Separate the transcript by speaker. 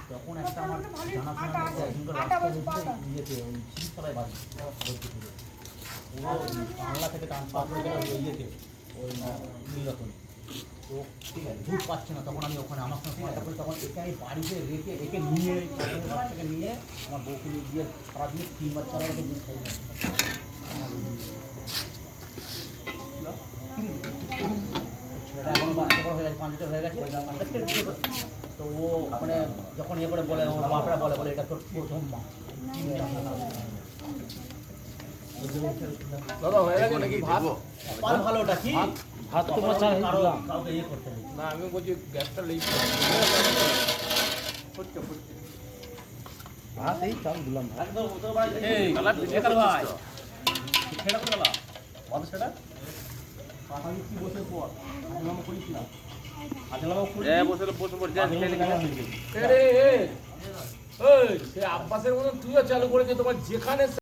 Speaker 1: তখন একটা আমার জানাশোনা একজনকে রাস্তা হয়েছে ইয়েতে ওই শিবতলায় বাড়ি বলতে পুরো বাংলা থেকে ট্রান্সফার করে গেলে ওই ইয়েতে ওই নীলরতন। তো ঠিক আছে দুধ পাচ্ছে না, তখন আমি ওখানে আমার সঙ্গে কন্ট্যাক্ট করি, তখন একে আমি বাড়িতে রেখে একে নিয়ে বাচ্চাকে নিয়ে আমার বউকে নিয়ে গিয়ে সারাদিন 3 বাচ্চা আমাকে দুধ খাই না। ছেলেটা এখন বাচ্চা বড় হয়ে গেছে, 5 বছর হয়ে গেছে। তো ও মানে যখন ইয়ে করে বলে ওর বাপরা বলে বলে এটা তোর প্রথম মা।
Speaker 2: দাদা হয়ে গেছে নাকি ভাত?
Speaker 1: পাল ভালো ওটা কি
Speaker 3: ভাত তো বাচ্চা
Speaker 1: কাউকে ইয়ে করতে নেই।
Speaker 2: না আমি বলছি গ্যাসটা লেগে
Speaker 3: ভাত এই চাল দিলাম।
Speaker 1: একদম তোর ভাই এই একাল ভাই সেটা করে দাও বল সেটা কথা কি বসে পর আজলাম করিস না আজলাম করিস
Speaker 2: এ বসে পড়ছে
Speaker 1: আরে
Speaker 2: সে আব্বাসের মতন তুইও চালু করেছে তোমার যেখানে